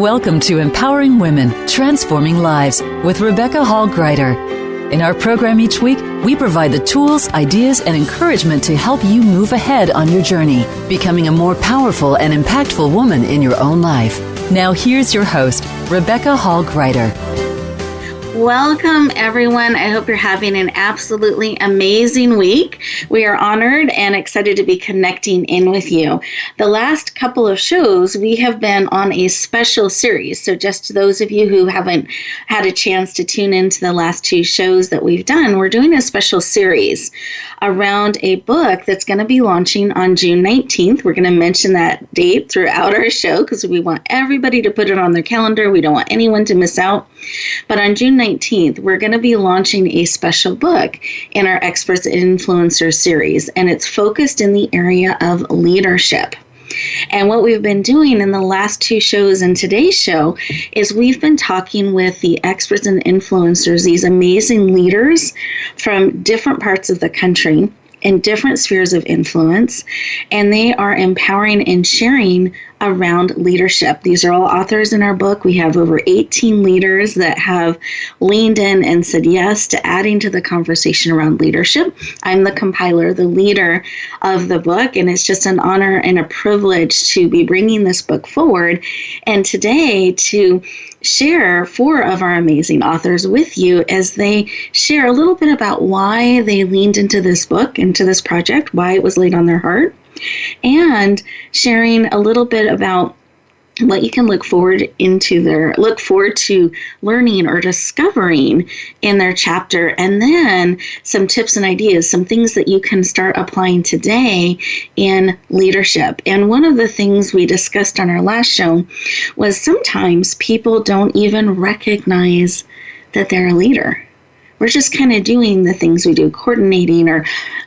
Welcome to Empowering Women, Transforming Lives with Rebecca Hall Gruyter. In our program each week, we provide the tools, ideas, and encouragement to help you move ahead on your journey, becoming a more powerful and impactful woman in your own life. Now here's your host, Rebecca Hall Gruyter. Welcome, everyone. I hope you're having an absolutely amazing week. We are honored and excited to be connecting in with you. The last couple of shows, we have been on a special series. So just to those of you who haven't had a chance to tune into the last two shows that we've done, we're doing a special series around a book that's going to be launching on June 19th. We're going to mention that date throughout our show because we want everybody to put it on their calendar. We don't want anyone to miss out. But on June 19th, we're going to be launching a special book in our Experts and Influencers series, and it's focused in the area of leadership. And what we've been doing in the last two shows and today's show is we've been talking with the experts and influencers, these amazing leaders from different parts of the country in different spheres of influence, and they are empowering and sharing around leadership. These are all authors in our book. We have over 18 leaders that have leaned in and said yes to adding to the conversation around leadership. I'm the compiler, the leader of the book, and it's just an honor and a privilege to be bringing this book forward. And today to share four of our amazing authors with you as they share a little bit about why they leaned into this book, into this project, why it was laid on their heart, and sharing a little bit about what you can look forward to learning or discovering in their chapter, and then some tips and ideas, some things that you can start applying today in leadership. And one of the things we discussed on our last show was sometimes people don't even recognize that they're a leader. We're just kind of doing the things we do, coordinating or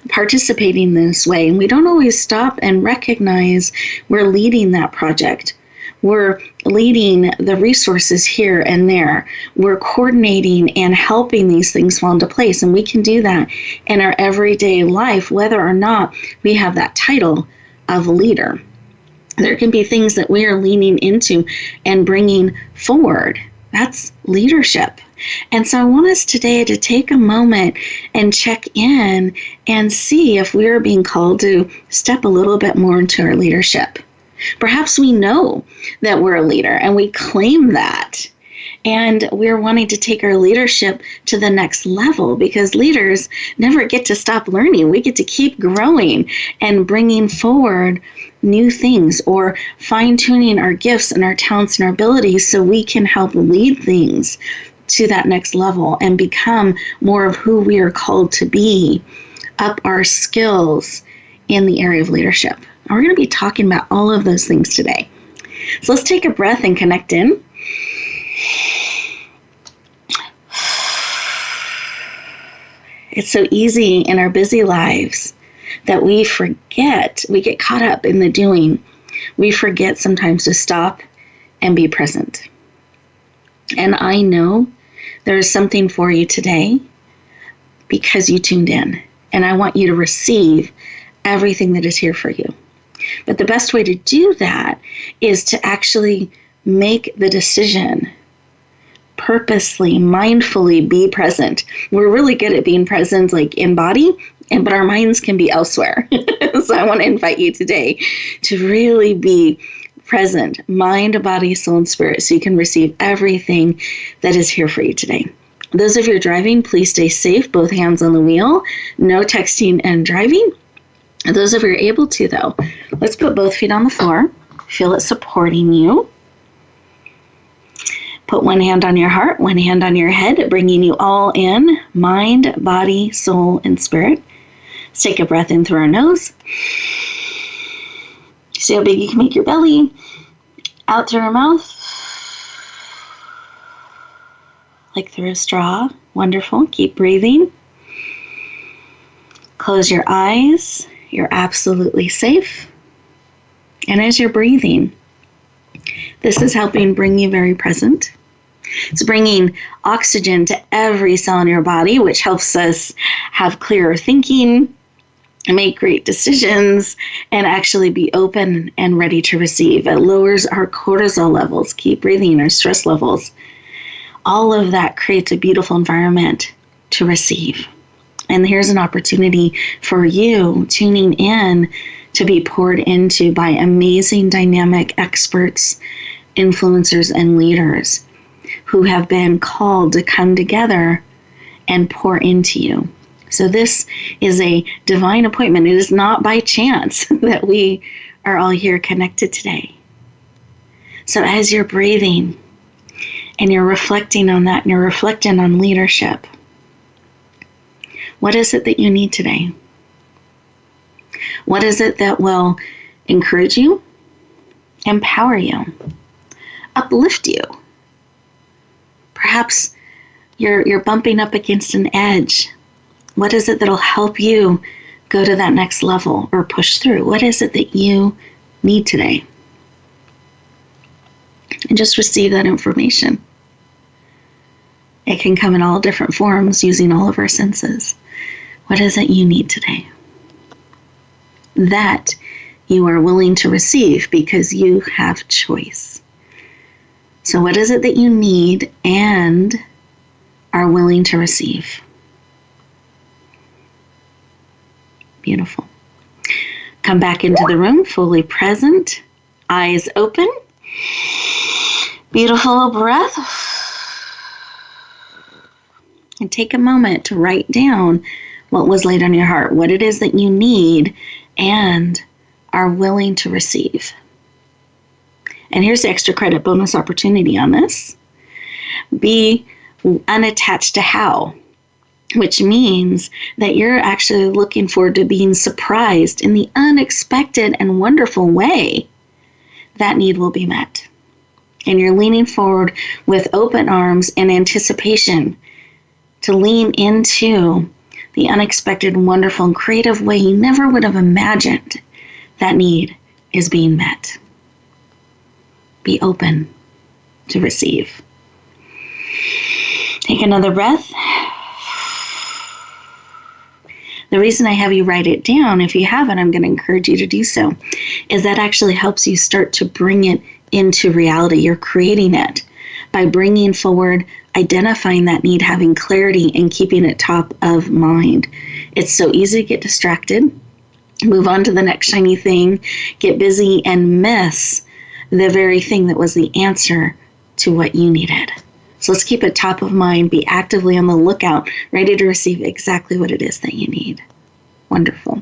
participating this way, and we don't always stop and recognize we're leading that project. We're leading the resources here and there. We're coordinating and helping these things fall into place, and we can do that in our everyday life, whether or not we have that title of leader. There can be things that we are leaning into and bringing forward. That's leadership. And so I want us today to take a moment and check in and see if we are being called to step a little bit more into our leadership. Perhaps we know that we're a leader and we claim that. And we're wanting to take our leadership to the next level because leaders never get to stop learning. We get to keep growing and bringing forward new things or fine-tuning our gifts and our talents and our abilities so we can help lead things to that next level and become more of who we are called to be, up our skills in the area of leadership. And we're going to be talking about all of those things today. So let's take a breath and connect in. It's so easy in our busy lives that we forget, we get caught up in the doing. We forget sometimes to stop and be present. And I know there is something for you today because you tuned in, and I want you to receive everything that is here for you. But the best way to do that is to actually make the decision, purposely, mindfully be present. We're really good at being present, like in body, but our minds can be elsewhere. So I want to invite you today to really be present, mind, body, soul, and spirit, so you can receive everything that is here for you today. Those of you who are driving, please stay safe, both hands on the wheel, no texting and driving. And those of you who are able to, though, let's put both feet on the floor, feel it supporting you. Put one hand on your heart, one hand on your head, bringing you all in, mind, body, soul, and spirit. Let's take a breath in through our nose. See how big you can make your belly. Out through your mouth. Like through a straw. Wonderful. Keep breathing. Close your eyes. You're absolutely safe. And as you're breathing, this is helping bring you very present. It's bringing oxygen to every cell in your body, which helps us have clearer thinking, make great decisions, and actually be open and ready to receive. It lowers our cortisol levels, keep breathing, our stress levels. All of that creates a beautiful environment to receive. And here's an opportunity for you tuning in to be poured into by amazing, dynamic experts, influencers, and leaders who have been called to come together and pour into you. So this is a divine appointment. It is not by chance that we are all here connected today. So as you're breathing and you're reflecting on that and you're reflecting on leadership, what is it that you need today? What is it that will encourage you, empower you, uplift you? Perhaps you're bumping up against an edge. What is it that'll help you go to that next level or push through? What is it that you need today? And just receive that information. It can come in all different forms using all of our senses. What is it you need today? That you are willing to receive because you have choice. So what is it that you need and are willing to receive? Beautiful. Come back into the room, fully present, eyes open. Beautiful breath. And take a moment to write down what was laid on your heart, what it is that you need and are willing to receive. And here's the extra credit bonus opportunity on this. Be unattached to how, which means that you're actually looking forward to being surprised in the unexpected and wonderful way that need will be met. And you're leaning forward with open arms and anticipation to lean into the unexpected, wonderful, and creative way you never would have imagined that need is being met. Be open to receive. Take another breath. The reason I have you write it down, if you haven't, I'm going to encourage you to do so, is that actually helps you start to bring it into reality. You're creating it by bringing forward, identifying that need, having clarity, and keeping it top of mind. It's so easy to get distracted, move on to the next shiny thing, get busy, and miss the very thing that was the answer to what you needed. So let's keep it top of mind, be actively on the lookout, ready to receive exactly what it is that you need. Wonderful.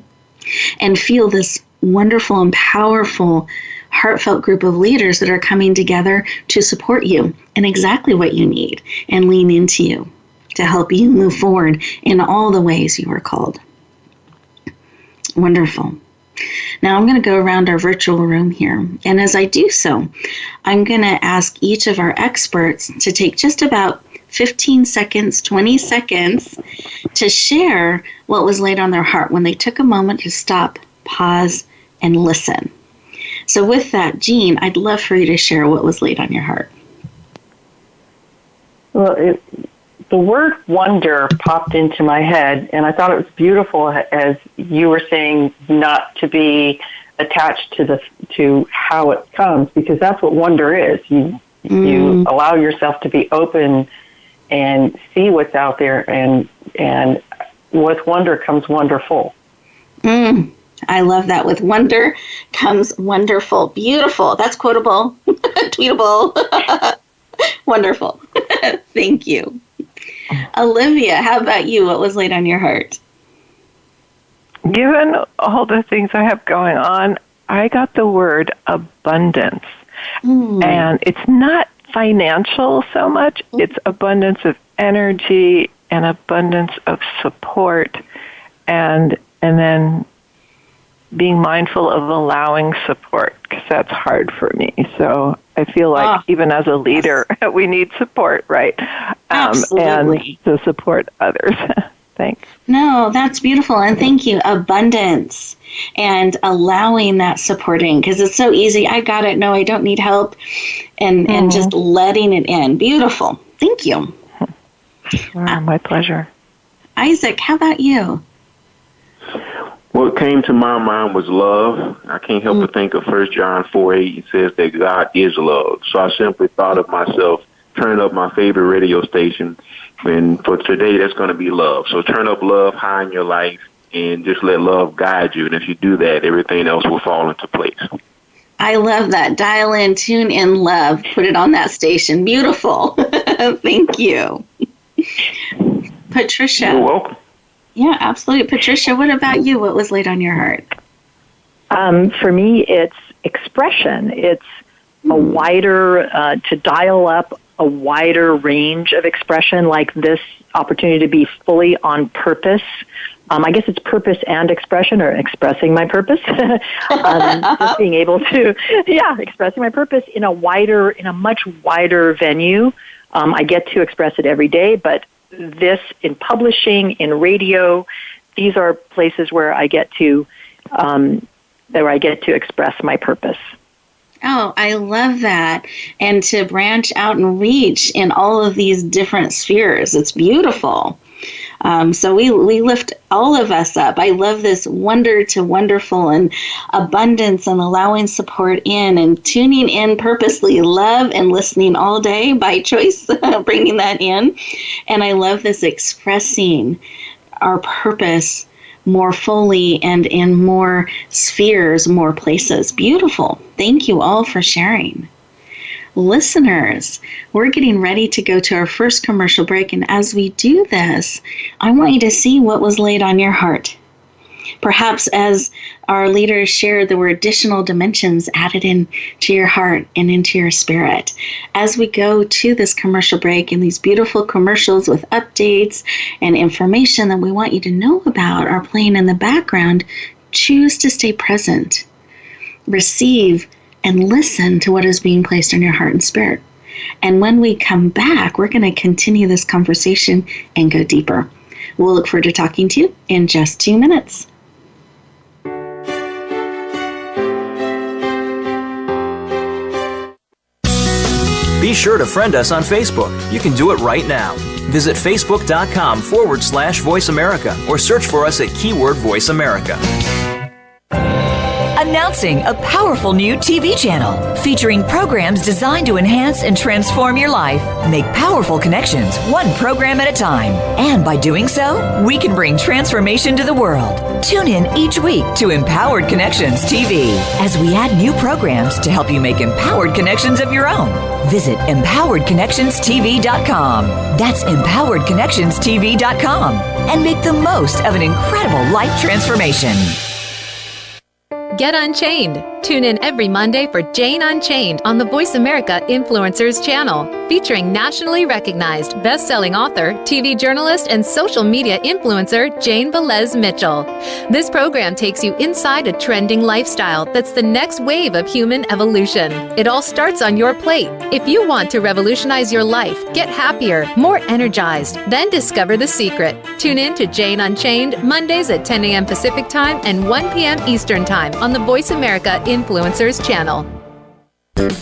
And feel this wonderful and powerful, heartfelt group of leaders that are coming together to support you in exactly what you need and lean into you to help you move forward in all the ways you are called. Wonderful. Now I'm going to go around our virtual room here. And as I do so, I'm going to ask each of our experts to take just about 15 seconds, 20 seconds to share what was laid on their heart when they took a moment to stop, pause, and listen. So with that, Jean, I'd love for you to share what was laid on your heart. Well, the word wonder popped into my head, and I thought it was beautiful as you were saying not to be attached to how it comes, because that's what wonder is. You allow yourself to be open and see what's out there, and with wonder comes wonderful. I love that. With wonder comes wonderful. Beautiful. That's quotable. Tweetable. Wonderful. Thank you. Olivia, how about you? What was laid on your heart? Given all the things I have going on, I got the word abundance. And it's not financial so much. It's abundance of energy and abundance of support, and then being mindful of allowing support, because that's hard for me. So I feel like even as a leader, we need support, right? Absolutely. And to support others. Thanks. No, that's beautiful. And thank you. Abundance and allowing that supporting, because it's so easy. I got it. No, I don't need help. And just letting it in. Beautiful. Thank you. My pleasure. Isaac, how about you? What came to my mind was love. I can't help but think of 1 John 4:8. It says that God is love. So I simply thought of myself turning up my favorite radio station, and for today, that's going to be love. So turn up love high in your life and just let love guide you. And if you do that, everything else will fall into place. I love that. Dial in, tune in, love. Put it on that station. Beautiful. Thank you. Patricia. You're welcome. Yeah, absolutely. Patricia, what about you? What was laid on your heart? For me, it's expression. It's a wider, to dial up a wider range of expression, like this opportunity to be fully on purpose. I guess it's purpose and expression, or expressing my purpose. Just being able to, expressing my purpose in a much wider venue. I get to express it every day, but this in publishing, in radio, these are places where I get to express my purpose. Oh, I love that. And to branch out and reach in all of these different spheres. It's beautiful. So we lift all of us up. I love this wonder to wonderful and abundance and allowing support in and tuning in purposely, love and listening all day by choice, bringing that in. And I love this expressing our purpose more fully and in more spheres, more places. Beautiful. Thank you all for sharing. Listeners, we're getting ready to go to our first commercial break, and as we do this, I want you to see what was laid on your heart. Perhaps as our leaders shared, there were additional dimensions added into your heart and into your spirit. As we go to this commercial break and these beautiful commercials with updates and information that we want you to know about are playing in the background, choose to stay present. Receive and listen to what is being placed in your heart and spirit. And when we come back, we're going to continue this conversation and go deeper. We'll look forward to talking to you in just 2 minutes. Be sure to friend us on Facebook. You can do it right now. Visit facebook.com/Voice America or search for us at keyword Voice America. Announcing a powerful new TV channel featuring programs designed to enhance and transform your life. Make powerful connections, one program at a time. And by doing so, we can bring transformation to the world. Tune in each week to Empowered Connections TV as we add new programs to help you make empowered connections of your own. Visit empoweredconnectionstv.com. That's empoweredconnectionstv.com. And make the most of an incredible life transformation. Get Unchained. Tune in every Monday for Jane Unchained on the Voice America Influencers channel, featuring nationally recognized best-selling author, TV journalist, and social media influencer Jane Velez Mitchell. This program takes you inside a trending lifestyle that's the next wave of human evolution. It all starts on your plate. If you want to revolutionize your life, get happier, more energized, then discover the secret. Tune in to Jane Unchained Mondays at 10 a.m. Pacific Time and 1 p.m. Eastern Time on the Voice America Influencers channel.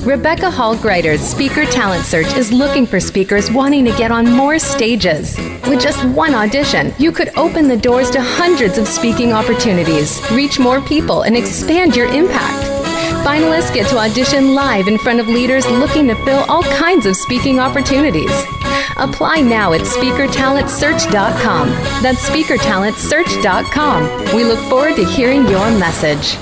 Rebecca Hall-Griter's Speaker Talent Search is looking for speakers wanting to get on more stages. With just one audition, you could open the doors to hundreds of speaking opportunities, reach more people, and expand your impact. Finalists get to audition live in front of leaders looking to fill all kinds of speaking opportunities. Apply now at SpeakerTalentSearch.com. That's SpeakerTalentSearch.com. We look forward to hearing your message.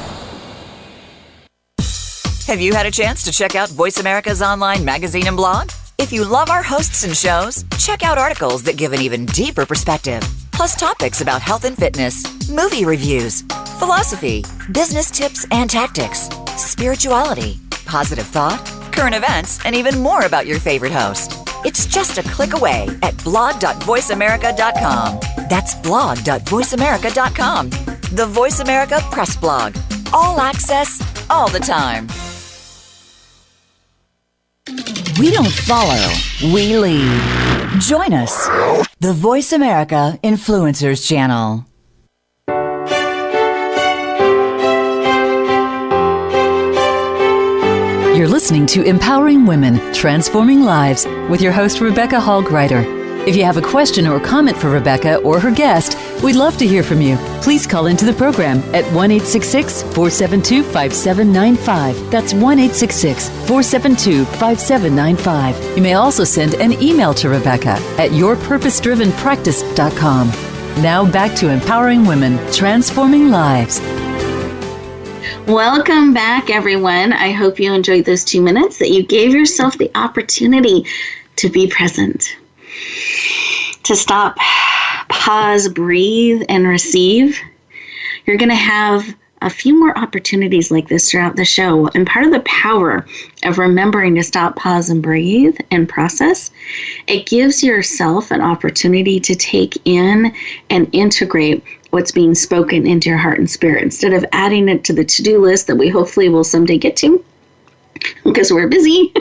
Have you had a chance to check out Voice America's online magazine and blog? If you love our hosts and shows, check out articles that give an even deeper perspective, plus topics about health and fitness, movie reviews, philosophy, business tips and tactics, spirituality, positive thought, current events, and even more about your favorite host. It's just a click away at blog.voiceamerica.com. That's blog.voiceamerica.com. The Voice America Press Blog. All access, all the time. We don't follow, we lead. Join us, the Voice America Influencers Channel. You're listening to Empowering Women, Transforming Lives with your host, Rebecca Hall-Griter. If you have a question or comment for Rebecca or her guest, we'd love to hear from you. Please call into the program at 1-866-472-5795. That's 1-866-472-5795. You may also send an email to Rebecca at yourpurposedrivenpractice.com. Now back to Empowering Women, Transforming Lives. Welcome back, everyone. I hope you enjoyed those 2 minutes, that you gave yourself the opportunity to be present, to stop, pause, breathe, and receive. You're going to have a few more opportunities like this throughout the show. And part of the power of remembering to stop, pause, and breathe and process, it gives yourself an opportunity to take in and integrate what's being spoken into your heart and spirit, instead of adding it to the to-do list that we hopefully will someday get to, because we're busy.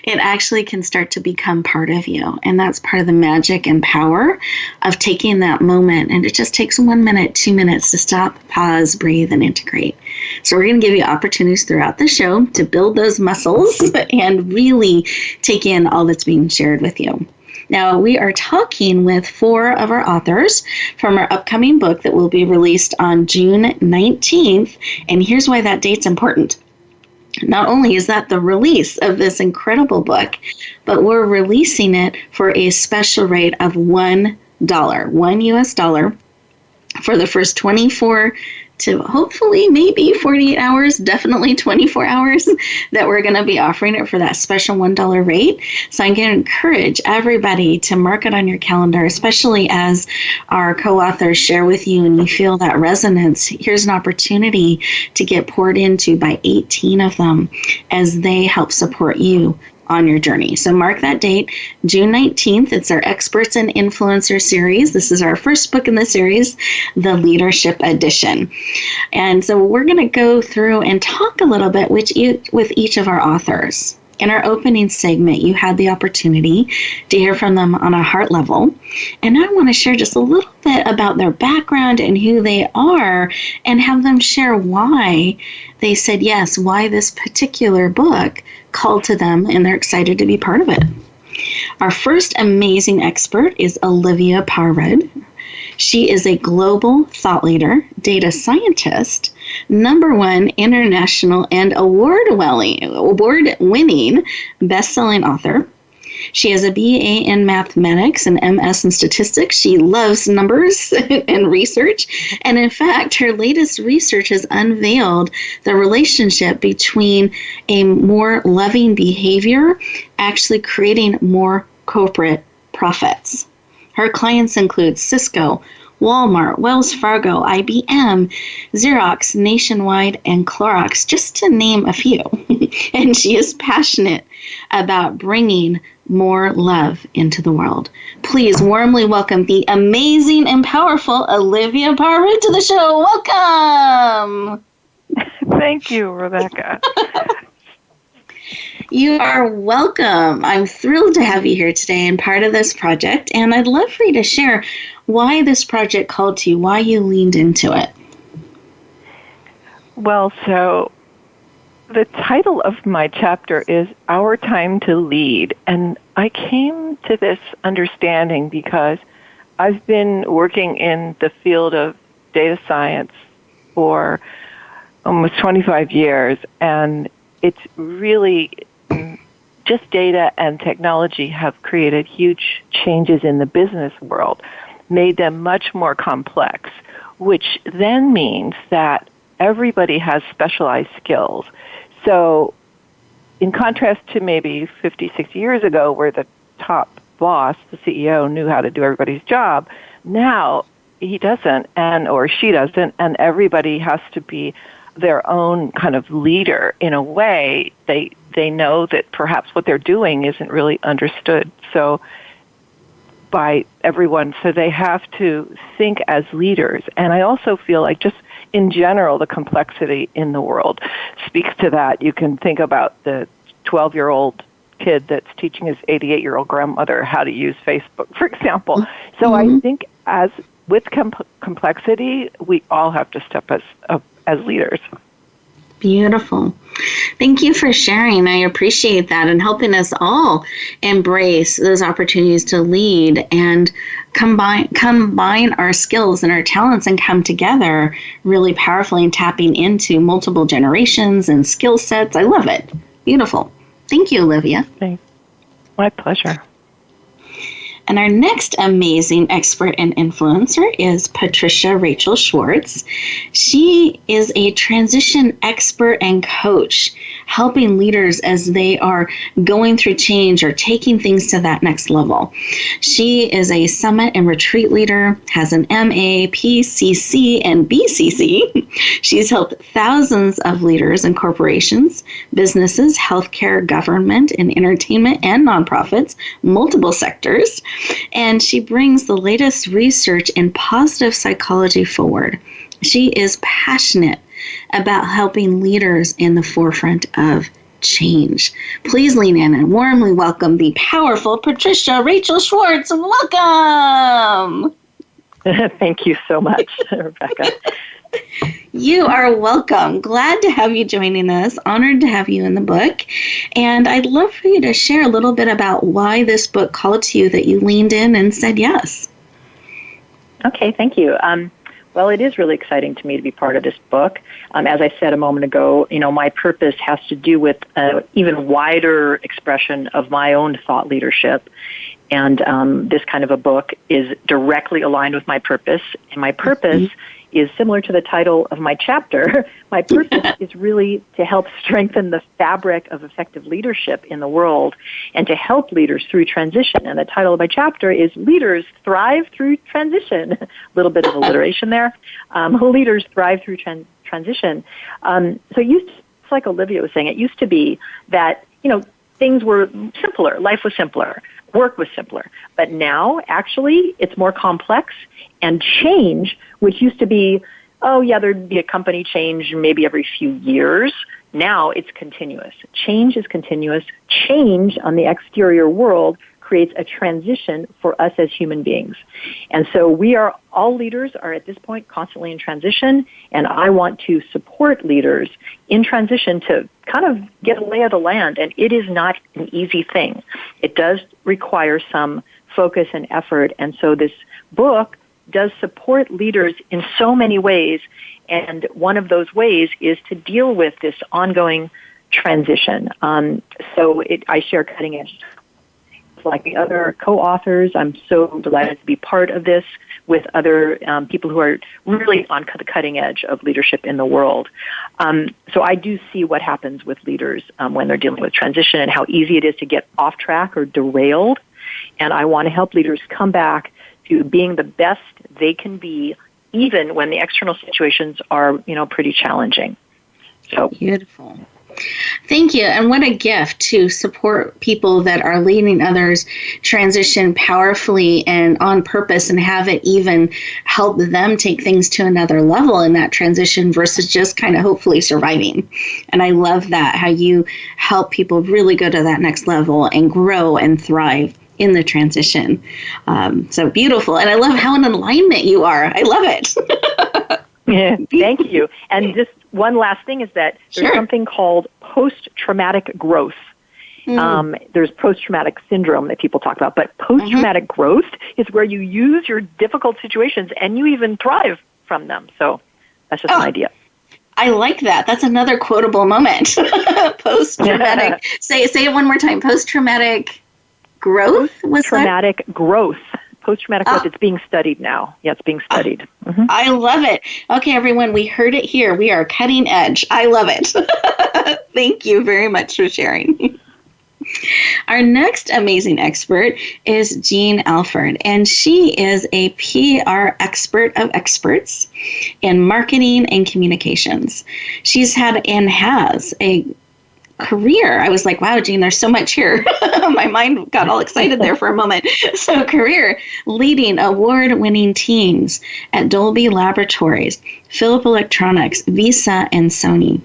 It actually can start to become part of you. And that's part of the magic and power of taking that moment. And it just takes 1 minute, 2 minutes to stop, pause, breathe, and integrate. So we're going to give you opportunities throughout the show to build those muscles and really take in all that's being shared with you. Now, we are talking with 4 of our authors from our upcoming book that will be released on June 19th. And here's why that date's important. Not only is that the release of this incredible book, but we're releasing it for a special rate of $1, $1 US, for the first 24 to hopefully maybe 48 hours, definitely 24 hours, that we're going to be offering it for that special $1 rate. So I'm going to encourage everybody to mark it on your calendar, especially as our co-authors share with you and you feel that resonance. Here's an opportunity to get poured into by 18 of them as they help support you on your journey. So mark that date, June 19th. It's our Experts and Influencer series. This is our first book in the series, the Leadership Edition. And so we're going to go through and talk a little bit with each of our authors. In our opening segment, you had the opportunity to hear from them on a heart level. And I want to share just a little bit about their background and who they are, and have them share why they said yes, why this particular book called to them, and they're excited to be part of it. Our first amazing expert is Olivia Parrud. She is a global thought leader, data scientist, #1 international and award-winning best-selling author. She has a BA in mathematics and MS in statistics. She loves numbers and research. And in fact, her latest research has unveiled the relationship between a more loving behavior actually creating more corporate profits. Her clients include Cisco, Walmart, Wells Fargo, IBM, Xerox, Nationwide, and Clorox, just to name a few. And she is passionate about bringing more love into the world. Please warmly welcome the amazing and powerful Olivia Parrud to the show. Welcome! Thank you, Rebecca. You are welcome. I'm thrilled to have you here today and part of this project. And I'd love for you to share why this project called to you, why you leaned into it. Well, so the title of my chapter is Our Time to Lead. And I came to this understanding because I've been working in the field of data science for almost 25 years. And it's really just data and technology have created huge changes in the business world, made them much more complex, which then means that everybody has specialized skills. So in contrast to maybe 50, 60 years ago where the top boss, the CEO, knew how to do everybody's job, now he doesn't or she doesn't, and everybody has to be their own kind of leader. In a way, they know that perhaps what they're doing isn't really understood by everyone, so they have to think as leaders. And I also feel like just in general, the complexity in the world speaks to that. You can think about the 12-year-old kid that's teaching his 88-year-old grandmother how to use Facebook, for example. Mm-hmm. So I think with complexity, we all have to step as leaders. Beautiful. Thank you for sharing. I appreciate that and helping us all embrace those opportunities to lead and combine our skills and our talents and come together really powerfully and tapping into multiple generations and skill sets. I love it. Beautiful. Thank you, Olivia. Thanks. My pleasure. And our next amazing expert and influencer is Patricia Rachel Schwartz. She is a transition expert and coach, helping leaders as they are going through change or taking things to that next level. She is a summit and retreat leader, has an MA, PCC, and BCC. She's helped thousands of leaders in corporations, businesses, healthcare, government, and entertainment, and nonprofits, multiple sectors. And she brings the latest research in positive psychology forward. She is passionate about helping leaders in the forefront of change. Please lean in and warmly welcome the powerful Patricia Rachel Schwartz. Welcome. Thank you so much, Rebecca. You are welcome. Glad to have you joining us. Honored to have you in the book. And I'd love for you to share a little bit about why this book called to you, that you leaned in and said yes. Okay, thank you. Well, it is really exciting to me to be part of this book. As I said a moment ago, my purpose has to do with an even wider expression of my own thought leadership. And this kind of a book is directly aligned with my purpose. And my purpose is similar to the title of my chapter. My purpose is really to help strengthen the fabric of effective leadership in the world and to help leaders through transition. And the title of my chapter is Leaders Thrive Through Transition. A little bit of alliteration there. Leaders Thrive Through Transition. So it's like Olivia was saying, it used to be that, things were simpler. Life was simpler. Work was simpler. But now, actually, it's more complex. And change, which used to be, there'd be a company change maybe every few years. Now it's continuous. Change is continuous. Change on the exterior world creates a transition for us as human beings. And so all leaders are at this point constantly in transition, and I want to support leaders in transition to kind of get a lay of the land. And it is not an easy thing. It does require some focus and effort. And so this book does support leaders in so many ways, and one of those ways is to deal with this ongoing transition. I share cutting edge. Like the other co-authors, I'm so delighted to be part of this with other people who are really on the cutting edge of leadership in the world. So I do see what happens with leaders when they're dealing with transition and how easy it is to get off track or derailed. And I want to help leaders come back to being the best they can be, even when the external situations are, pretty challenging. So beautiful. Thank you. And what a gift to support people that are leading others transition powerfully and on purpose and have it even help them take things to another level in that transition versus just kind of hopefully surviving. And I love that, how you help people really go to that next level and grow and thrive in the transition. So beautiful. And I love how in alignment you are. I love it. Yeah, thank you. And just one last thing is that there's something called post-traumatic growth. There's post-traumatic syndrome that people talk about, but post-traumatic growth is where you use your difficult situations and you even thrive from them. So that's just an idea. I like that. That's another quotable moment. Post-traumatic. Say it one more time. Post-traumatic growth? Post-traumatic growth. Post-traumatic growth. It's being studied now. Yeah, it's being studied. I love it. Okay, everyone, we heard it here. We are cutting edge. I love it. Thank you very much for sharing. Our next amazing expert is Jean Alford, and she is a PR expert of experts in marketing and communications. She's had and has a career. I was like, wow, Jean, there's so much here. My mind got all excited there for a moment. So career leading award-winning teams at Dolby Laboratories, Philips Electronics, Visa, and Sony.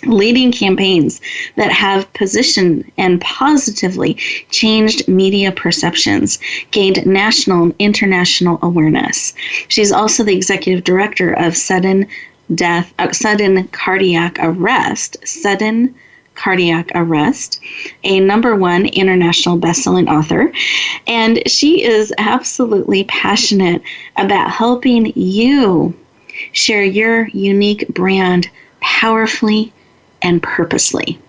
Leading campaigns that have positioned and positively changed media perceptions, gained national and international awareness. She's also the executive director of Sudden sudden cardiac arrest, a #1 international best-selling author. And she is absolutely passionate about helping you share your unique brand powerfully and purposely.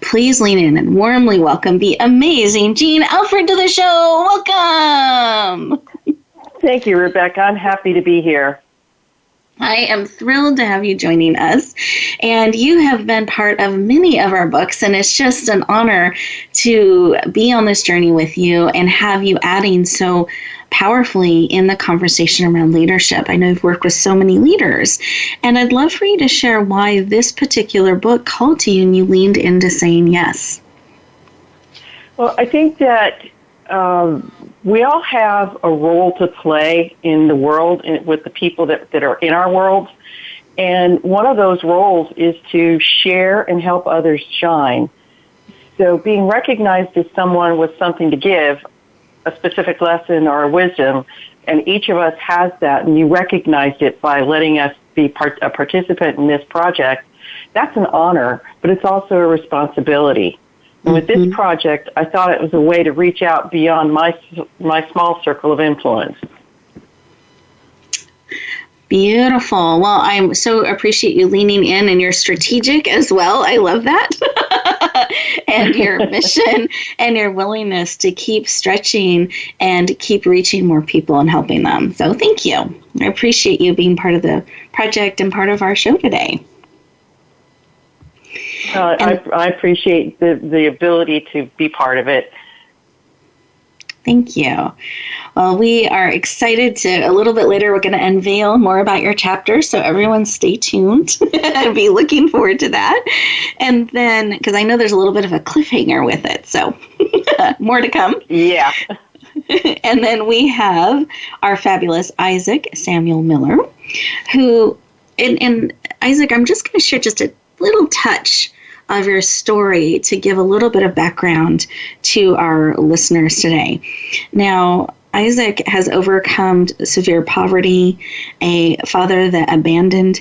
Please lean in and warmly welcome the amazing Jean Alfred to the show. Welcome. Thank you, Rebecca. I'm happy to be here. I am thrilled to have you joining us. And you have been part of many of our books, and it's just an honor to be on this journey with you and have you adding so powerfully in the conversation around leadership. I know you've worked with so many leaders, and I'd love for you to share why this particular book called to you and you leaned into saying yes. Well, I think that we all have a role to play in the world with the people that are in our world. And one of those roles is to share and help others shine. So being recognized as someone with something to give, a specific lesson or a wisdom, and each of us has that, and you recognized it by letting us be a participant in this project, that's an honor, but it's also a responsibility. And with this project, I thought it was a way to reach out beyond my small circle of influence. Beautiful. Well, I so appreciate you leaning in, and you're strategic as well. I love that. And your mission and your willingness to keep stretching and keep reaching more people and helping them. So thank you. I appreciate you being part of the project and part of our show today. I appreciate the ability to be part of it. Thank you. Well, we are excited to, a little bit later, we're going to unveil more about your chapter, so everyone stay tuned and be looking forward to that. And then, because I know there's a little bit of a cliffhanger with it, so more to come. Yeah. And then we have our fabulous Isaac Samuel Miller, who, and Isaac, I'm just going to share just a little touch of your story to give a little bit of background to our listeners today. Now, Isaac has overcome severe poverty, a father that abandoned,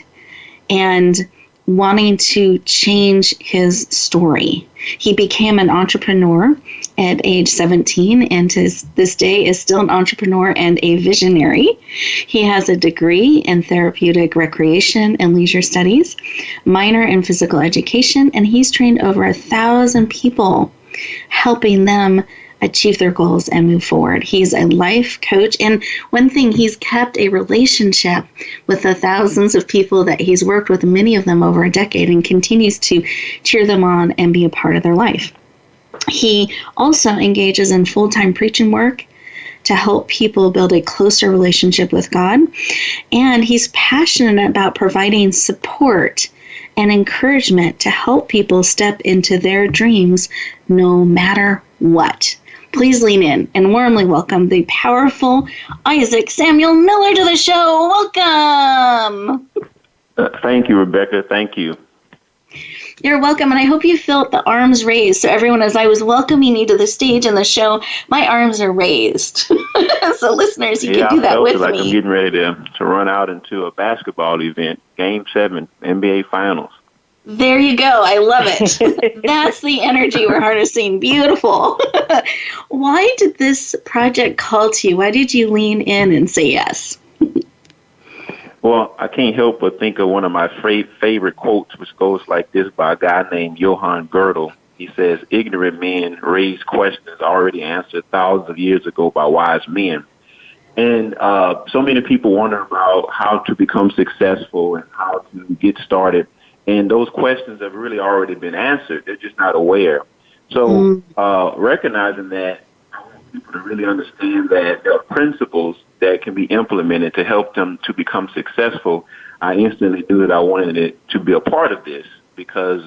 and wanting to change his story. He became an entrepreneur at age 17, and to this day is still an entrepreneur and a visionary. He has a degree in therapeutic recreation and leisure studies, minor in physical education, and he's trained over 1,000 people, helping them achieve their goals and move forward. He's a life coach, and one thing, he's kept a relationship with the thousands of people that he's worked with, many of them over a decade, and continues to cheer them on and be a part of their life. He also engages in full-time preaching work to help people build a closer relationship with God, and he's passionate about providing support and encouragement to help people step into their dreams no matter what. Please lean in and warmly welcome the powerful Isaac Samuel Miller to the show. Welcome. Thank you, Rebecca. Thank you. You're welcome, and I hope you felt the arms raised. So everyone, as I was welcoming you to the stage and the show, my arms are raised. So listeners, you can do that with like me. I'm getting ready to run out into a basketball event, Game 7, NBA Finals. There you go. I love it. That's the energy we're harnessing. Beautiful. Why did this project call to you? Why did you lean in and say yes? Well, I can't help but think of one of my favorite quotes, which goes like this by a guy named Johann Gödel. He says, "Ignorant men raise questions already answered thousands of years ago by wise men." And so many people wonder about how to become successful and how to get started. And those questions have really already been answered. They're just not aware. So recognizing that, I want people to really understand that there are principles that can be implemented to help them to become successful. I instantly knew that I wanted it to be a part of this because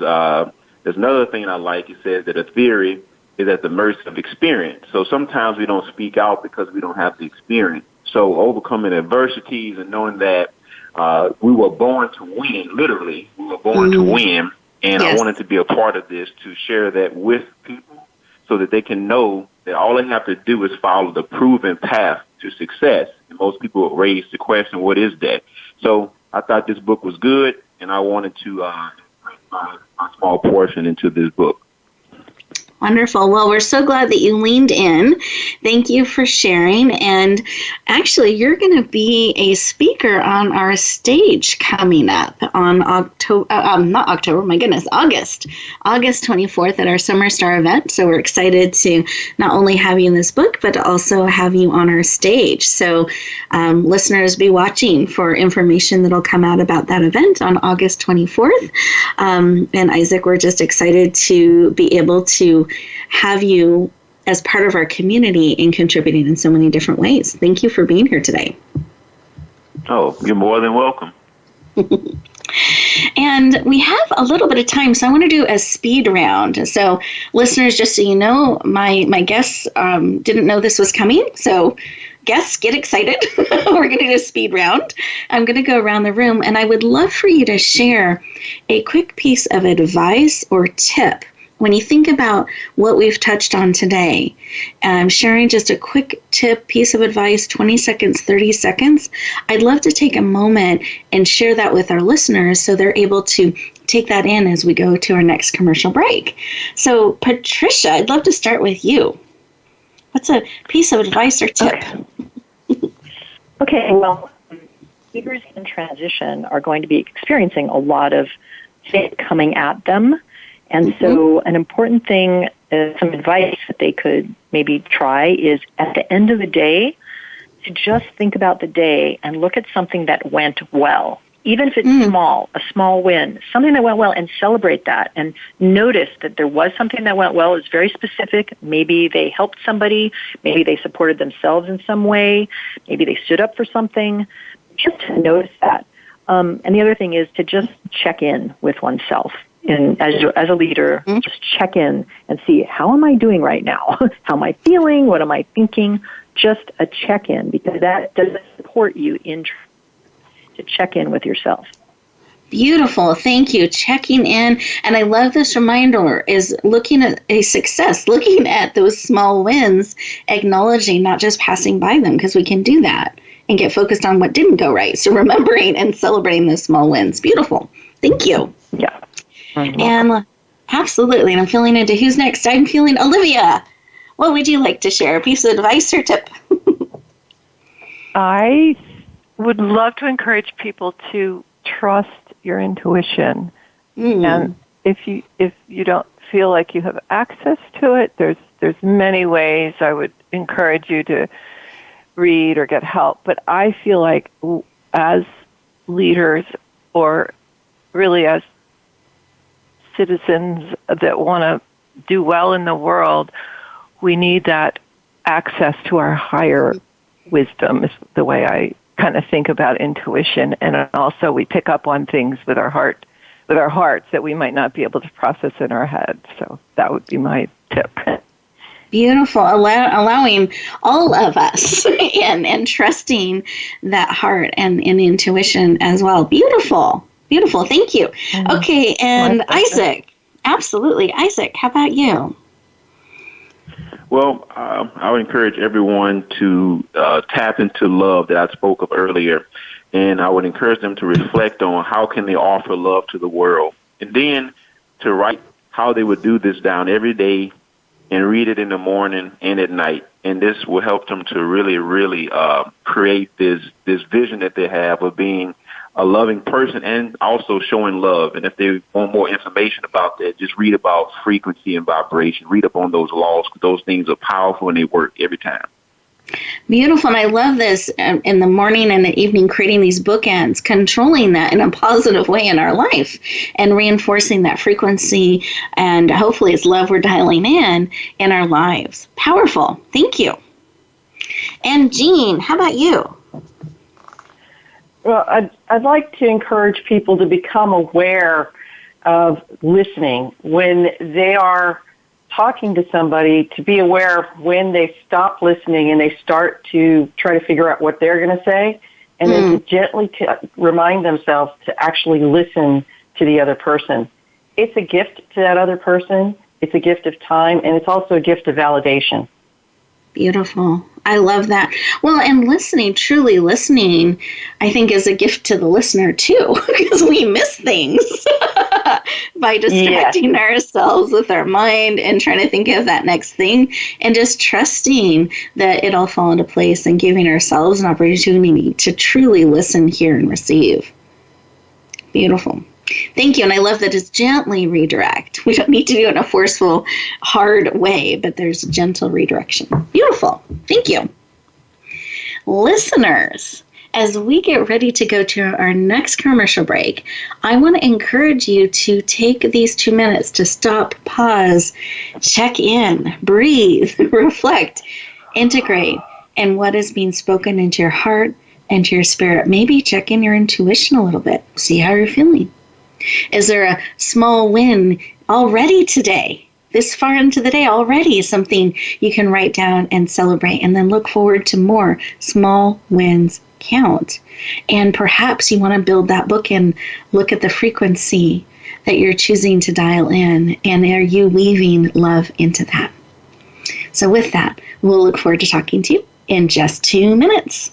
there's another thing I like. It says that a theory is at the mercy of experience. So sometimes we don't speak out because we don't have the experience. So overcoming adversities and knowing that we were born to win, literally, we were born to win, and I wanted to be a part of this to share that with people so that they can know that all they have to do is follow the proven path to success. And most people raise the question, what is that? So I thought this book was good, and I wanted to my small portion into this book. Wonderful. Well, we're so glad that you leaned in. Thank you for sharing. And actually, you're going to be a speaker on our stage coming up on August 24th at our Summer Star event. So we're excited to not only have you in this book, but also have you on our stage. So listeners, be watching for information that'll come out about that event on August 24th. And Isaac, we're just excited to be able to have you as part of our community and contributing in so many different ways. Thank you for being here today. Oh, you're more than welcome. And we have a little bit of time, so I want to do a speed round. So listeners, just so you know, my guests didn't know this was coming, so guests, get excited. We're going to do a speed round. I'm going to go around the room, and I would love for you to share a quick piece of advice or tip when you think about what we've touched on today. Sharing just a quick tip, piece of advice, 20 seconds, 30 seconds. I'd love to take a moment and share that with our listeners so they're able to take that in as we go to our next commercial break. So, Patricia, I'd love to start with you. What's a piece of advice or tip? Okay, well, leaders in transition are going to be experiencing a lot of things coming at them. And so an important thing, some advice that they could maybe try is at the end of the day, to just think about the day and look at something that went well. Even if it's small, a small win, something that went well, and celebrate that and notice that there was something that went well. It's very specific. Maybe they helped somebody. Maybe they supported themselves in some way. Maybe they stood up for something. Just to notice that. And the other thing is to just check in with oneself. And as a leader, just check in and see, how am I doing right now? How am I feeling? What am I thinking? Just a check-in, because that does support you in to check in with yourself. Beautiful. Thank you. Checking in. And I love this reminder is looking at a success, looking at those small wins, acknowledging, not just passing by them, because we can do that and get focused on what didn't go right. So remembering and celebrating those small wins. Beautiful. Thank you. Yeah. And absolutely. And I'm feeling into who's next. I'm feeling Olivia. What would you like to share? A piece of advice or tip? I would love to encourage people to trust your intuition. And if you don't feel like you have access to it, there's many ways I would encourage you to read or get help. But I feel like as leaders, or really as citizens that want to do well in the world, we need that access to our higher wisdom is the way I kind of think about intuition. And also we pick up on things with our hearts that we might not be able to process in our head. So that would be my tip. Beautiful. Allowing all of us and trusting that heart and intuition as well. Beautiful. Beautiful. Thank you. Okay. And Isaac. Absolutely. Isaac, how about you? Well, I would encourage everyone to tap into love that I spoke of earlier, and I would encourage them to reflect on how can they offer love to the world, and then to write how they would do this down every day and read it in the morning and at night, and this will help them to really, really create this vision that they have of being a loving person and also showing love. And if they want more information about that, just read about frequency and vibration. Read up on those laws, because those things are powerful and they work every time. Beautiful. And I love this in the morning and the evening, creating these bookends, controlling that in a positive way in our life and reinforcing that frequency. And hopefully it's love we're dialing in our lives. Powerful. Thank you. And Jean, how about you? Well, I'd like to encourage people to become aware of listening when they are talking to somebody, to be aware of when they stop listening and they start to try to figure out what they're going to say, and then to gently remind themselves to actually listen to the other person. It's a gift to that other person. It's a gift of time, and it's also a gift of validation. Beautiful. I love that. Well, and listening, truly listening, I think is a gift to the listener too, because we miss things by distracting ourselves with our mind and trying to think of that next thing, and just trusting that it'll fall into place and giving ourselves an opportunity to truly listen, hear, and receive. Beautiful. Thank you. And I love that it's gently redirect. We don't need to do it in a forceful, hard way, but there's gentle redirection. Beautiful. Thank you. Listeners, as we get ready to go to our next commercial break, I want to encourage you to take these 2 minutes to stop, pause, check in, breathe, reflect, integrate, and what is being spoken into your heart and to your spirit. Maybe check in your intuition a little bit. See how you're feeling. Is there a small win already today? This far into the day already, something you can write down and celebrate, and then look forward to more. Small wins count. And perhaps you want to build that book and look at the frequency that you're choosing to dial in, and are you weaving love into that? So with that, we'll look forward to talking to you in just 2 minutes.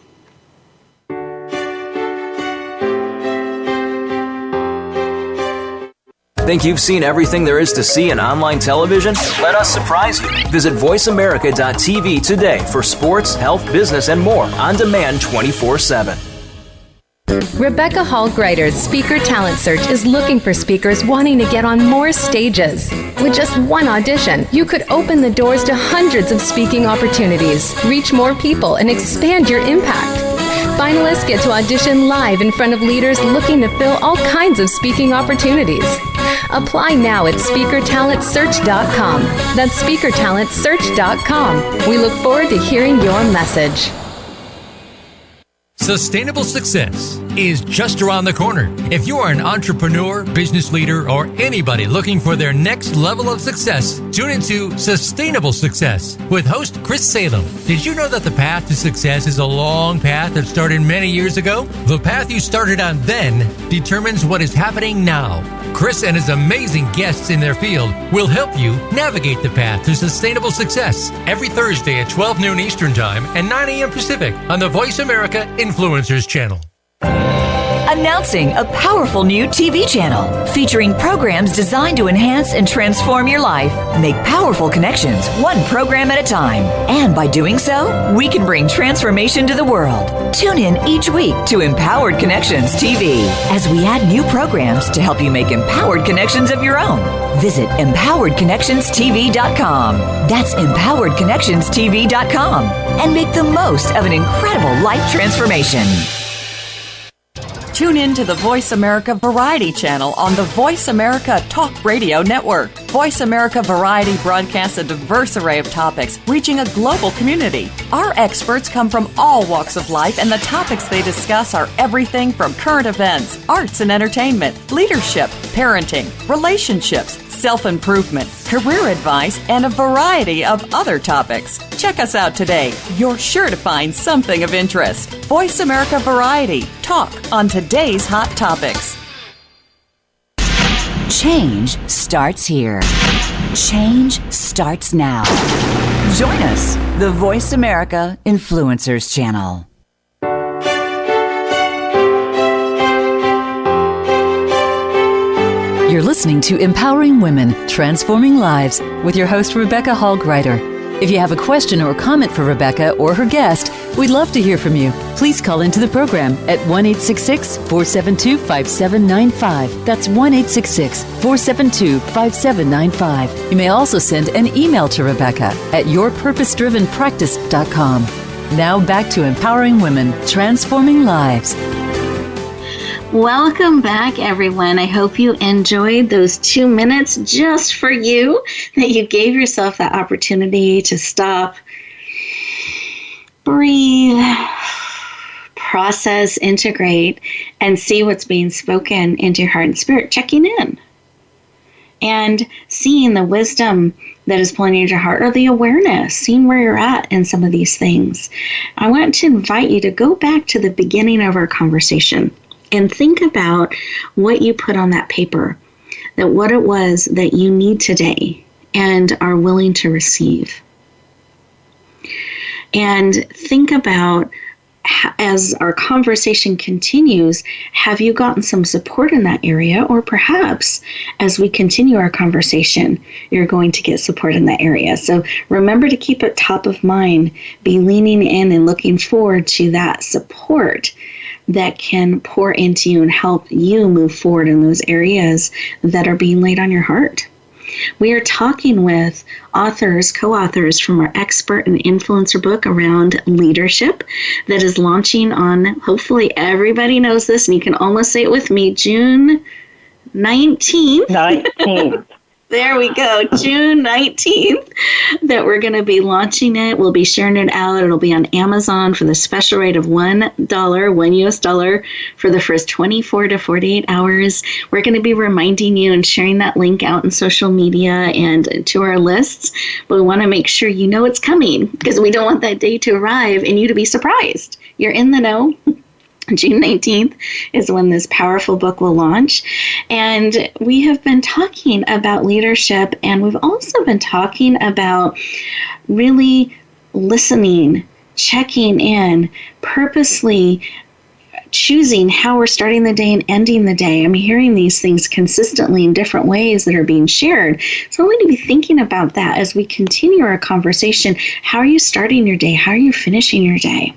Think you've seen everything there is to see in online television? Let us surprise you. Visit voiceamerica.tv today for sports, health, business, and more on demand 24/7. Rebecca Hall Greider's Speaker Talent Search is looking for speakers wanting to get on more stages. With just one audition, you could open the doors to hundreds of speaking opportunities, reach more people, and expand your impact. Finalists get to audition live in front of leaders looking to fill all kinds of speaking opportunities. Apply now at SpeakerTalentSearch.com. That's SpeakerTalentSearch.com. We look forward to hearing your message. Sustainable success is just around the corner. If you are an entrepreneur, business leader, or anybody looking for their next level of success, tune into Sustainable Success with host Chris Salem. Did you know that the path to success is a long path that started many years ago? The path you started on then determines what is happening now. Chris and his amazing guests in their field will help you navigate the path to sustainable success every Thursday at 12 noon Eastern Time and 9 a.m. Pacific on the Voice America Influencers Channel. Announcing a powerful new TV channel featuring programs designed to enhance and transform your life. Make powerful connections, one program at a time. And by doing so, we can bring transformation to the world. Tune in each week to Empowered Connections TV as we add new programs to help you make empowered connections of your own. Visit EmpoweredConnectionsTV.com. That's EmpoweredConnectionsTV.com. And make the most of an incredible life transformation. Tune in to the Voice America Variety channel on the Voice America Talk Radio Network. Voice America Variety broadcasts a diverse array of topics, reaching a global community. Our experts come from all walks of life, and the topics they discuss are everything from current events, arts and entertainment, leadership, parenting, relationships, self-improvement, career advice, and a variety of other topics. Check us out today. You're sure to find something of interest. Voice America Variety. Talk on today's hot topics. Change starts here. Change starts now. Join us, the Voice America Influencers Channel. You're listening to Empowering Women, Transforming Lives with your host, Rebecca Hall Greider. If you have a question or comment for Rebecca or her guest, we'd love to hear from you. Please call into the program at 1-866-472-5795. That's 1-866-472-5795. You may also send an email to Rebecca at yourpurposedrivenpractice.com. Now back to Empowering Women, Transforming Lives. Welcome back, everyone. I hope you enjoyed those 2 minutes just for you, that you gave yourself that opportunity to stop, breathe, process, integrate, and see what's being spoken into your heart and spirit, checking in and seeing the wisdom that is pulling into your heart, or the awareness, seeing where you're at in some of these things. I want to invite you to go back to the beginning of our conversation and think about what you put on that paper, that what it was that you need today and are willing to receive. And think about, as our conversation continues, have you gotten some support in that area? Or perhaps as we continue our conversation, you're going to get support in that area. So remember to keep it top of mind, be leaning in and looking forward to that support that can pour into you and help you move forward in those areas that are being laid on your heart. We are talking with co-authors from our expert and influencer book around leadership that is launching on, hopefully everybody knows this, and you can almost say it with me, June 19th. There we go, June 19th, that we're going to be launching it. We'll be sharing it out. It'll be on Amazon for the special rate of $1, $1 for the first 24 to 48 hours. We're going to be reminding you and sharing that link out in social media and to our lists. But we want to make sure you know it's coming, because we don't want that day to arrive and you to be surprised. You're in the know. June 19th is when this powerful book will launch. And we have been talking about leadership, and we've also been talking about really listening, checking in, purposely choosing how we're starting the day and ending the day. I'm hearing these things consistently in different ways that are being shared. So I want to be thinking about that as we continue our conversation. How are you starting your day? How are you finishing your day?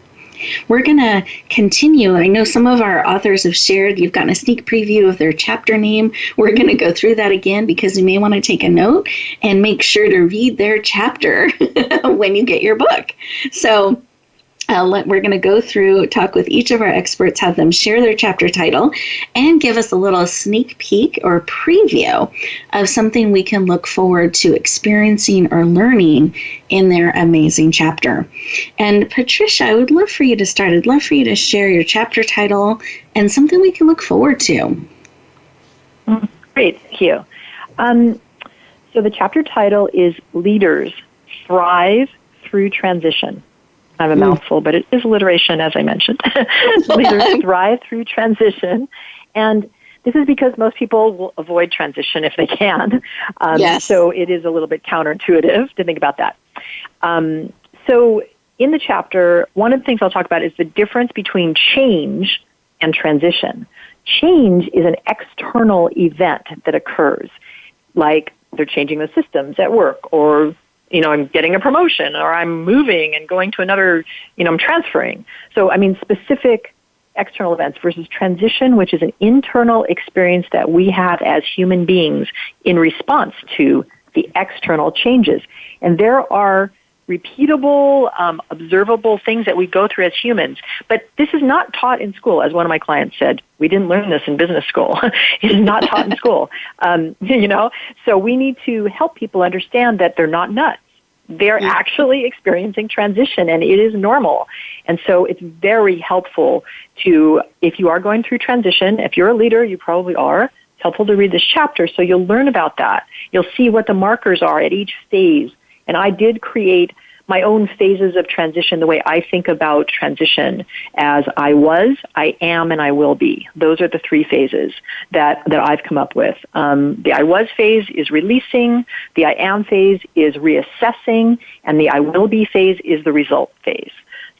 We're going to continue. I know some of our authors have shared, you've gotten a sneak preview of their chapter name. We're going to go through that again, because you may want to take a note and make sure to read their chapter when you get your book. So we're going to go through, talk with each of our experts, have them share their chapter title, and give us a little sneak peek or preview of something we can look forward to experiencing or learning in their amazing chapter. And Patricia, I would love for you to start. I'd love for you to share your chapter title and something we can look forward to. Great, thank you. So the chapter title is Leaders Thrive Through Transition. Kind of a mouthful, but it is alliteration, as I mentioned. Leaders thrive through transition. And this is because most people will avoid transition if they can. Yes. So it is a little bit counterintuitive to think about that. So in the chapter, one of the things I'll talk about is the difference between change and transition. Change is an external event that occurs, like they're changing the systems at work, or I'm getting a promotion, or I'm moving and going to another, I'm transferring. So, specific external events versus transition, which is an internal experience that we have as human beings in response to the external changes. And there are repeatable, observable things that we go through as humans. But this is not taught in school. As one of my clients said, we didn't learn this in business school. It is not taught in school. So we need to help people understand that they're not nuts. They're actually experiencing transition, and it is normal. And so it's very helpful to, if you are going through transition, if you're a leader, you probably are, it's helpful to read this chapter so you'll learn about that. You'll see what the markers are at each phase. And I did create my own phases of transition the way I think about transition as I was, I am, and I will be. Those are the three phases that I've come up with. The I was phase is releasing, the I am phase is reassessing, and the I will be phase is the result phase.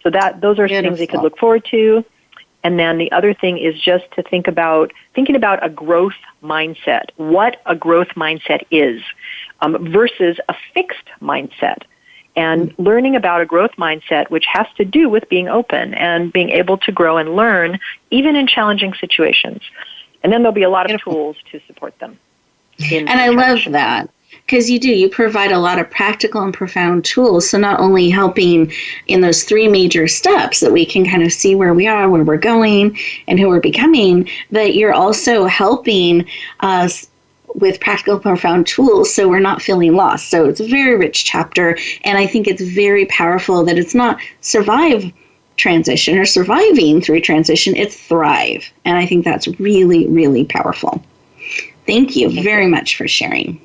So those are things they could look forward to. And then the other thing is just to thinking about a growth mindset, what a growth mindset is, versus a fixed mindset. And learning about a growth mindset, which has to do with being open and being able to grow and learn, even in challenging situations. And then there'll be a lot of tools to support them. And I love that, because you provide a lot of practical and profound tools. So not only helping in those three major steps that we can kind of see where we are, where we're going, and who we're becoming, but you're also helping us with practical, profound tools so we're not feeling lost. So it's a very rich chapter, and I think it's very powerful that it's not survive transition or surviving through transition, it's thrive. And I think that's really, really powerful. Thank you very much for sharing.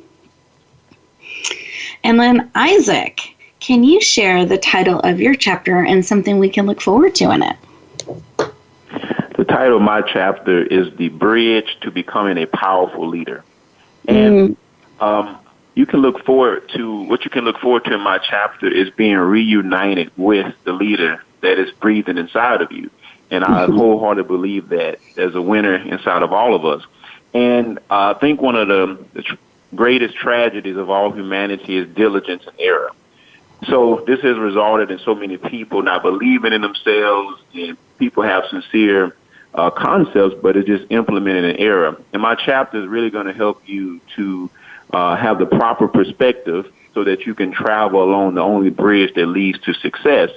And then Isaac, can you share the title of your chapter and something we can look forward to in it? The title of my chapter is The Bridge to Becoming a Powerful Leader. And you can look forward to in my chapter is being reunited with the leader that is breathing inside of you. And I wholeheartedly believe that there's a winner inside of all of us. And I think one of the greatest tragedies of all humanity is diligence and error. So this has resulted in so many people not believing in themselves, and people have sincere concepts, but it's just implemented in error. And my chapter is really going to help you to have the proper perspective so that you can travel along the only bridge that leads to success.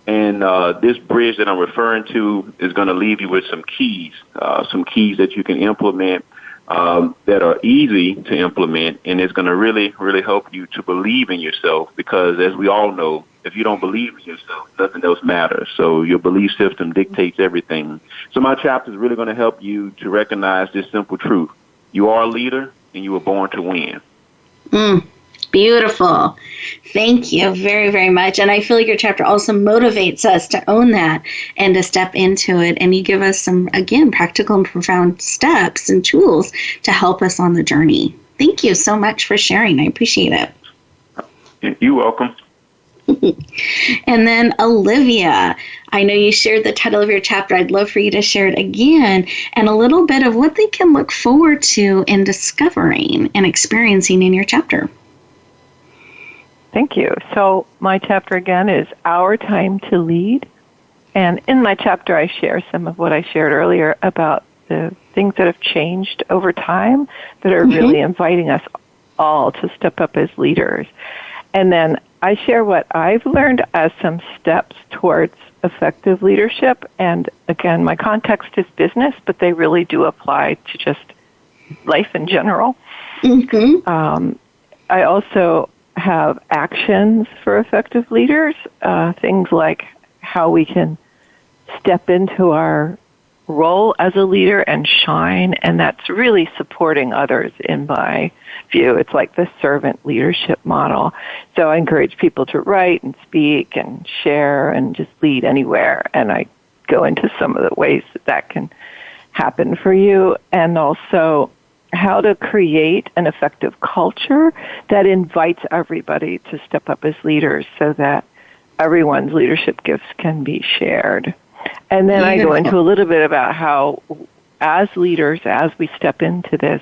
And this bridge that I'm referring to is going to leave you with some keys that you can implement that are easy to implement, and it's going to really, really help you to believe in yourself, because as we all know, if you don't believe in yourself, nothing else matters. So your belief system dictates everything. So my chapter is really going to help you to recognize this simple truth. You are a leader, and you were born to win. Beautiful. Thank you very, very much. And I feel like your chapter also motivates us to own that and to step into it. And you give us some, again, practical and profound steps and tools to help us on the journey. Thank you so much for sharing. I appreciate it. You're welcome. And then Olivia, I know you shared the title of your chapter. I'd love for you to share it again and a little bit of what they can look forward to in discovering and experiencing in your chapter. Thank you. So my chapter again is Our Time to Lead. And in my chapter, I share some of what I shared earlier about the things that have changed over time that are really inviting us all to step up as leaders. And then I share what I've learned as some steps towards effective leadership. And again, my context is business, but they really do apply to just life in general. I also have actions for effective leaders, things like how we can step into our role as a leader and shine, and that's really supporting others in my view. It's like the servant leadership model. So I encourage people to write and speak and share and just lead anywhere, and I go into some of the ways that can happen for you, and also how to create an effective culture that invites everybody to step up as leaders so that everyone's leadership gifts can be shared. And then I go into a little bit about how, as leaders, as we step into this,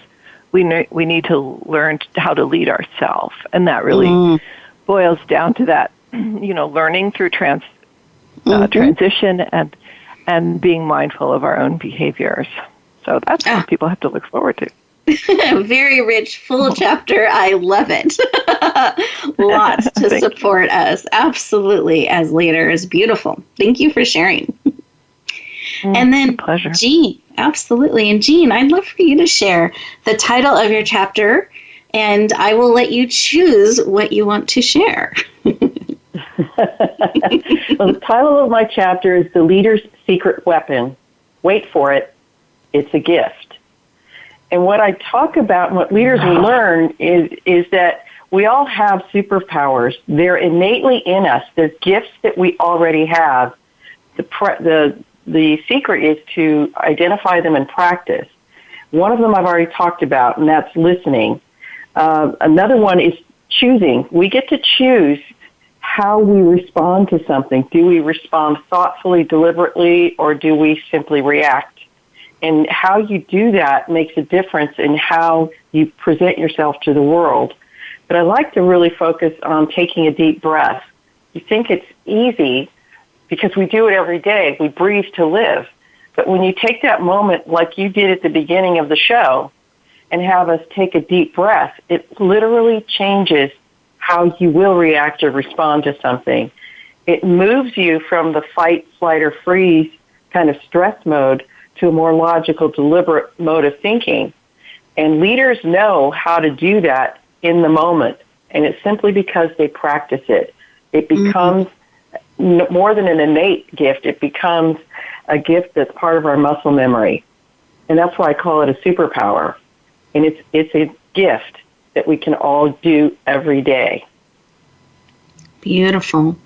we need to learn how to lead ourselves. And that really boils down to that, learning through transition and being mindful of our own behaviors. So that's what people have to look forward to. Very rich, full chapter. I love it. Lots to support us. Absolutely, as leaders. Beautiful. Thank you for sharing. And then pleasure. Jean, absolutely. And Jean, I'd love for you to share the title of your chapter, and I will let you choose what you want to share. Well, the title of my chapter is The Leader's Secret Weapon. Wait for it. It's a gift. And what I talk about and what leaders learn is that we all have superpowers. They're innately in us. They're gifts that we already have. The secret is to identify them and practice. One of them I've already talked about, and that's listening. Another one is choosing. We get to choose how we respond to something. Do we respond thoughtfully, deliberately, or do we simply react? And how you do that makes a difference in how you present yourself to the world. But I like to really focus on taking a deep breath. You think it's easy because we do it every day. We breathe to live. But when you take that moment like you did at the beginning of the show and have us take a deep breath, it literally changes how you will react or respond to something. It moves you from the fight, flight, or freeze kind of stress mode to a more logical, deliberate mode of thinking. And leaders know how to do that in the moment, and it's simply because they practice it. It becomes more than an innate gift. It becomes a gift that's part of our muscle memory. And that's why I call it a superpower. And it's a gift that we can all do every day. Beautiful.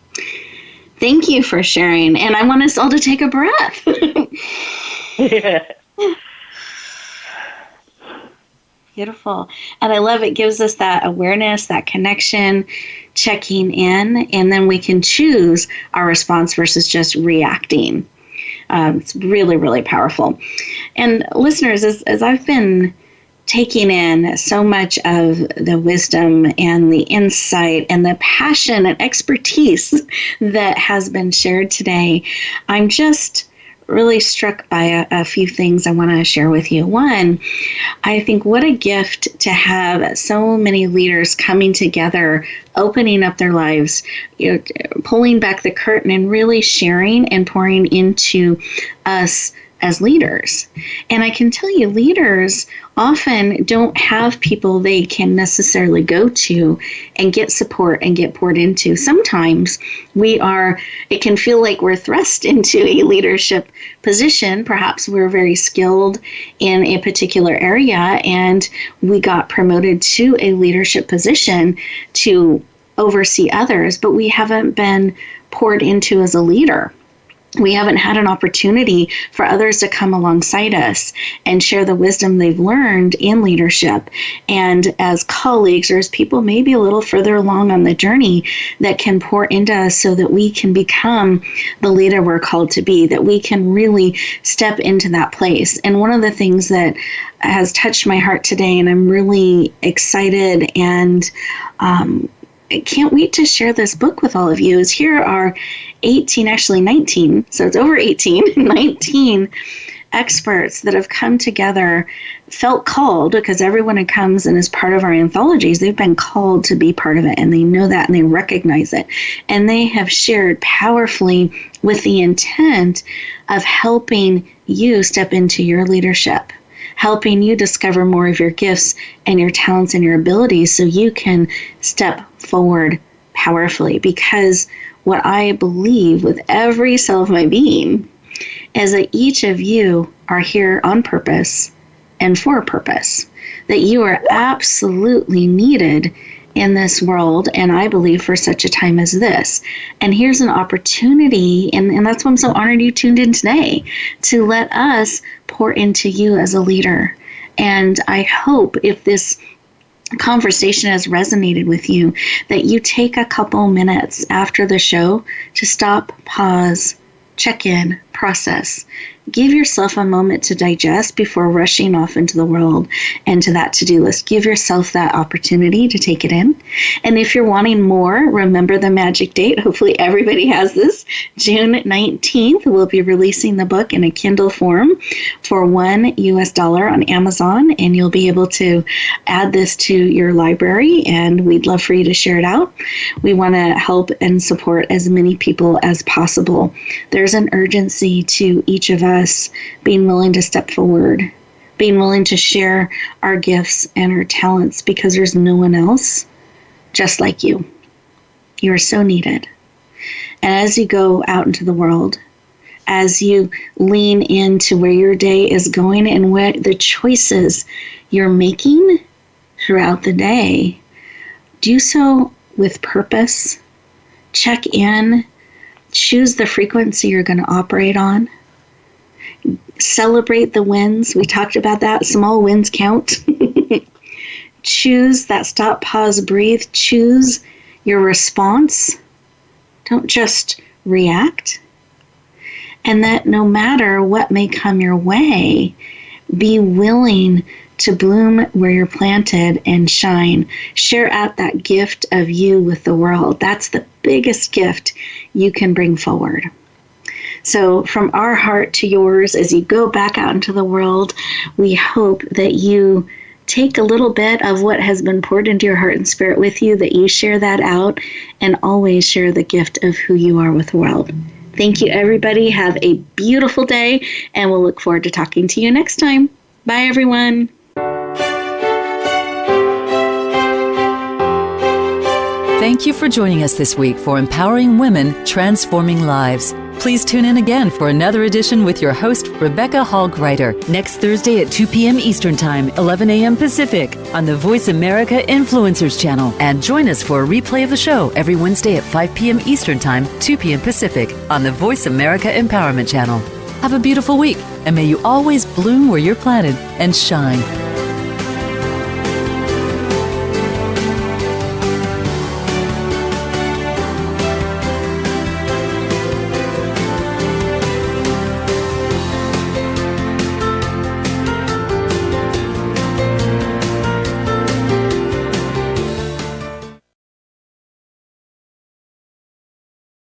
Thank you for sharing. And I want us all to take a breath. Beautiful. And I love it gives us that awareness, that connection, checking in, and then we can choose our response versus just reacting. It's really, really powerful. And listeners, as I've been taking in so much of the wisdom and the insight and the passion and expertise that has been shared today, I'm just really struck by a few things I want to share with you. One, I think what a gift to have so many leaders coming together, opening up their lives, pulling back the curtain and really sharing and pouring into us as leaders. And I can tell you, leaders often don't have people they can necessarily go to and get support and get poured into. Sometimes it can feel like we're thrust into a leadership position. Perhaps we're very skilled in a particular area and we got promoted to a leadership position to oversee others, but we haven't been poured into as a leader. We haven't had an opportunity for others to come alongside us and share the wisdom they've learned in leadership. And as colleagues or as people maybe a little further along on the journey that can pour into us so that we can become the leader we're called to be, that we can really step into that place. And one of the things that has touched my heart today, and I'm really excited and I can't wait to share this book with all of you, is here are 19, so it's over 19 experts that have come together, felt called, because everyone who comes and is part of our anthologies, they've been called to be part of it, and they know that and they recognize it. And they have shared powerfully with the intent of helping you step into your leadership, helping you discover more of your gifts and your talents and your abilities so you can step forward powerfully. Because what I believe with every cell of my being is that each of you are here on purpose and for a purpose, that you are absolutely needed in this world, and I believe for such a time as this. And here's an opportunity, and that's why I'm so honored you tuned in today, to let us pour into you as a leader. And I hope if this conversation has resonated with you, that you take a couple minutes after the show to stop, pause, check in, process. Give yourself a moment to digest before rushing off into the world and to that to-do list. Give yourself that opportunity to take it in. And if you're wanting more, remember the magic date. Hopefully everybody has this. June 19th, we'll be releasing the book in a Kindle form for $1 on Amazon, and you'll be able to add this to your library, and we'd love for you to share it out. We want to help and support as many people as possible. There's an urgency to each of us being willing to step forward, being willing to share our gifts and our talents, because there's no one else just like you. You are so needed. And as you go out into the world, as you lean into where your day is going and what the choices you're making throughout the day, do so with purpose. Check in. Choose the frequency you're going to operate on. Celebrate the wins. We talked about that. Small wins count. Choose that stop, pause, breathe. Choose your response. Don't just react. And that no matter what may come your way, be willing to bloom where you're planted and shine. Share out that gift of you with the world. That's the biggest gift you can bring forward. So from our heart to yours, as you go back out into the world, we hope that you take a little bit of what has been poured into your heart and spirit with you, that you share that out, and always share the gift of who you are with the world. Thank you, everybody. Have a beautiful day, and we'll look forward to talking to you next time. Bye, everyone. Thank you for joining us this week for Empowering Women, Transforming Lives. Please tune in again for another edition with your host, Rebecca Hall-Gruyter, next Thursday at 2 p.m. Eastern Time, 11 a.m. Pacific, on the Voice America Influencers Channel. And join us for a replay of the show every Wednesday at 5 p.m. Eastern Time, 2 p.m. Pacific, on the Voice America Empowerment Channel. Have a beautiful week, and may you always bloom where you're planted and shine.